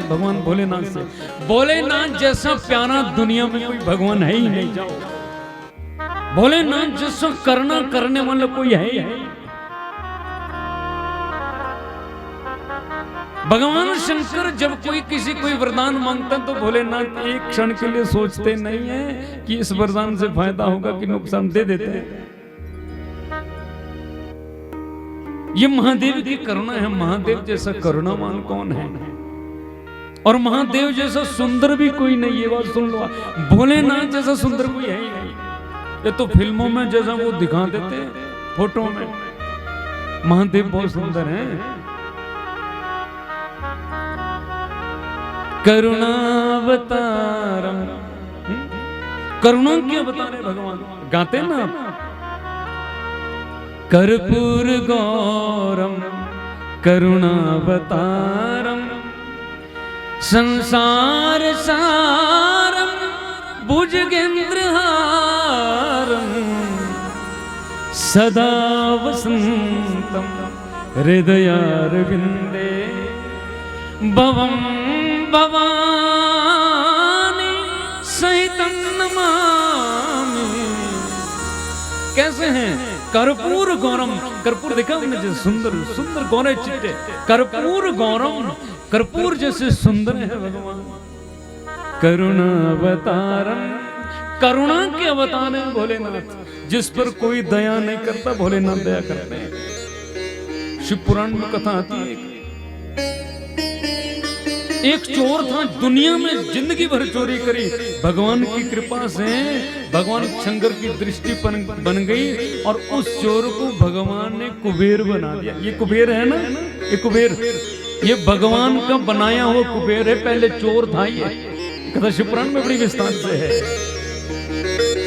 भगवान भोलेनाथ से। भोलेनाथ जैसा प्यारा दुनिया में कोई भगवान है ही नहीं। जाओ, भोलेनाथ जैसा करना करने वाला कोई है ही नहीं। भगवान शंकर जब कोई वरदान मांगता है तो भोलेनाथ एक क्षण के लिए सोचते नहीं है कि इस वरदान से फायदा होगा कि नुकसान, दे देते हैं। ये महादेव की करुणा है। महादेव जैसा करुणावान कौन है? और महादेव जैसा सुंदर भी कोई नहीं। ये बात सुन लो, भोलेनाथ जैसा सुंदर कोई है ही नहीं। ये तो फिल्मों में जैसा वो दिखा देते हैं, फोटो में। महादेव बहुत सुंदर है। करुणावतारम, करुणा के अवतार है भगवान। गाते ना आप, कर्पूर गौरम करुणावतारम संसार सारम भुजगेंद्रहारम सदा वसंतम हृदयारविंदे भवम भवानी सहितं नमामि। कैसे हैं? कर्पूर गौरम, कर्पूर देखा हमने जैसे सुंदर सुंदर गौरे चिट्टे, कर्पूर गौरम, कर्पूर जैसे सुंदर है भगवान। करुणावतारम, करुणा के अवतार है भोलेनाथ। जिस पर कोई दया नहीं करता भोलेनाथ दया करते हैं। शिव पुराण में कथा आती है, एक चोर था, दुनिया में जिंदगी भर चोरी करी। भगवान की कृपा से भगवान शंकर की दृष्टि बन गई और उस चोर को भगवान ने कुबेर बना दिया। ये कुबेर है ना, ये कुबेर, ये भगवान का बनाया हुआ कुबेर है। पहले चोर था। ये कथा शिव पुराण में बड़ी विस्तार से है।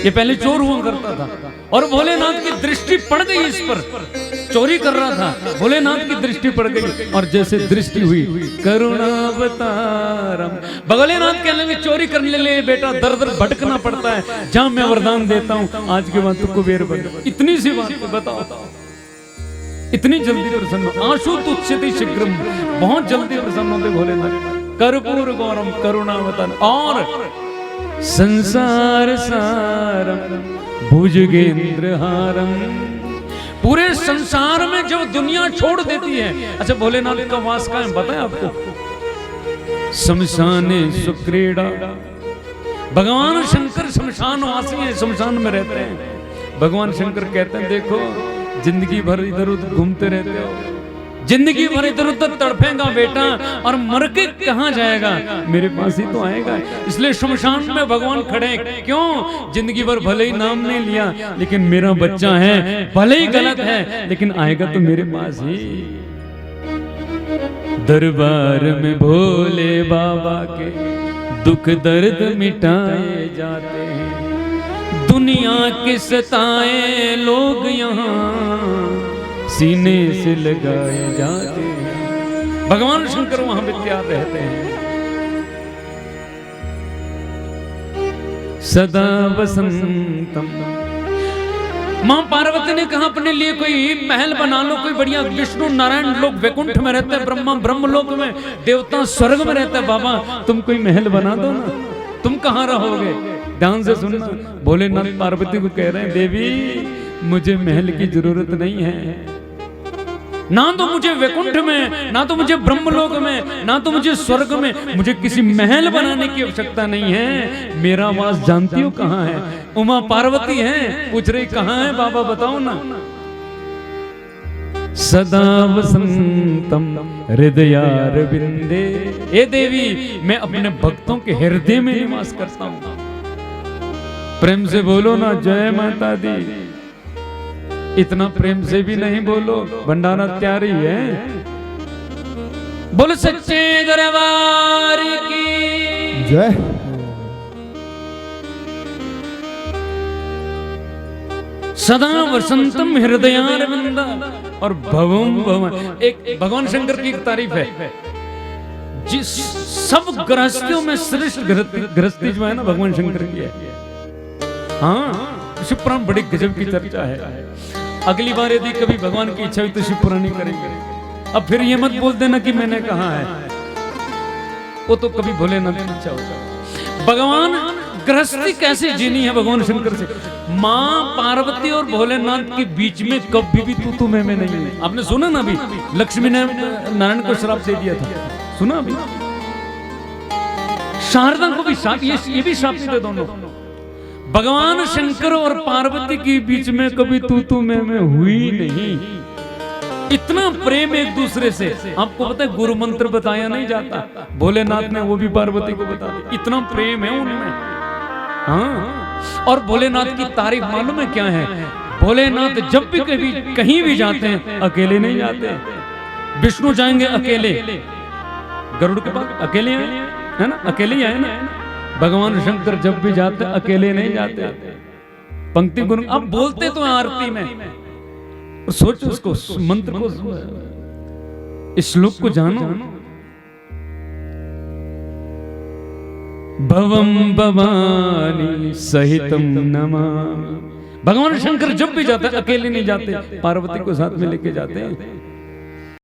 ये पहले चोर हुआ करता था और भोलेनाथ की दृष्टि पड़ गई इस पर। चोरी कर रहा था, भोलेनाथ की दृष्टि पड़ गई और जैसे दृष्टि हुई करुणावतारम, भोलेनाथ कहने लगे चोरी करने ले बेटा, दर दर भटकना पड़ता है, जहां मैं वरदान देता हूं आज के बाद तो कुबेर बन। इतनी सी बात बताओ, इतनी जल्दी प्रसन्न, आशु तुच्छति शीघ्रम, बहुत जल्दी प्रसन्न होते भोलेनाथ। कर्पूर गौरम करुणावतारम और संसार सारम भुजगेंद्रहारम। पूरे संसार में जब दुनिया छोड़ देती है, अच्छा भोलेनाथ का वास कहाँ है बताएं आपको? शमशाने सुक्रीड़ा। भगवान शंकर शमशान वासी हैं, शमशान में रहते हैं। भगवान शंकर कहते हैं देखो जिंदगी भर इधर उधर घूमते रहते हो, जिंदगी भर इधर उधर तड़पेगा बेटा, और मर के कहाँ जाएगा? मेरे पास ही तो आएगा। इसलिए शमशान में भगवान खड़े। क्यों? जिंदगी भर भले ही नाम नहीं लिया, लेकिन मेरा बच्चा है, भले ही गलत है लेकिन आएगा तो मेरे पास ही। दरबार में भोले बाबा के दुख दर्द मिटाए जाते हैं, दुनिया के सताए लोग यहाँ सीने से लगाए जाते हैं। भगवान शंकर वहां विद्यार रहते हैं। सदा वसंतम। मां पार्वती ने कहा अपने लिए कोई महल बना लो, कोई बढ़िया। विष्णु नारायण लोग वैकुंठ में रहते हैं, ब्रह्मा ब्रह्मलोक में, देवता स्वर्ग में रहते हैं। बाबा तुम कोई महल बना दो ना, तुम कहां रहोगे? ध्यान से सुनना, भोलेनाथ पार्वती को कह रहे हैं देवी मुझे महल की जरूरत नहीं है, ना तो मुझे वैकुंठ में, ना तो मुझे ब्रह्मलोक में, ना तो मुझे स्वर्ग में, मुझे किसी महल बनाने की आवश्यकता नहीं है। मेरा वास जानती हो कहाँ है? उमा पार्वती है, पूछ रही कहाँ है बाबा बताओ ना। सदा वसंतम हृदयारविंदे। ए देवी मैं अपने भक्तों के हृदय में निवास करता हूँ। प्रेम से बोलो ना जय माता दी। इतना प्रेम से भी नहीं बोलो, भंडारा तैयारी है। बोल सच्चे दरबार की जय। सदा वसंतम हृदयारविंद और भवम भवन। एक भगवान शंकर की एक तारीफ है, जिस सब गृहस्थियों में श्रेष्ठ गृहस्थी जो है ना भगवान शंकर की है। हाँ शिव पुराण बड़ी गजब की चर्चा है। अगली बार यदि कभी भगवान की इच्छा हुई तो शिव पुराण करेंगे। अब फिर ये मत बोल देना कि मैंने कहा है। वो तो कभी भोलेनाथ की इच्छा हो। भगवान गृहस्थी कैसे जीनी है भगवान शंकर से, माँ पार्वती और भोलेनाथ के बीच में कभी भी तू मैं नहीं है। आपने सुना ना अभी लक्ष्मी ने नारायण को श्राप दे दिया था, सुना अभी? शारदा को भी श्राप, ये भी श्राप थे दोनों। भगवान शंकर और पार्वती के बीच में कभी तू मैं हुई नहीं। इतना प्रेम एक दूसरे से। आपको पता है गुरु मंत्र बताया नहीं जाता, भोलेनाथ ने वो भी पार्वती को बता दिया, इतना प्रेम है उनमें। हाँ, और भोलेनाथ की तारीफ मालूम है क्या है? भोलेनाथ जब भी कभी कहीं भी जाते हैं अकेले नहीं जाते। विष्णु जाएंगे अकेले, गरुड़ के पास अकेले आए है ना, अकेले ही आए ना। भगवान शंकर जब भी जाते अकेले नहीं जाते, पंक्ति गुरु अब बोलते तो आरती में। सोचो उसको, मंत्र को, इस श्लोक को जानो। भवम भवानी सहितम नमामि। भगवान शंकर जब भी जाते अकेले नहीं जाते, पार्वती को साथ में लेके जाते हैं।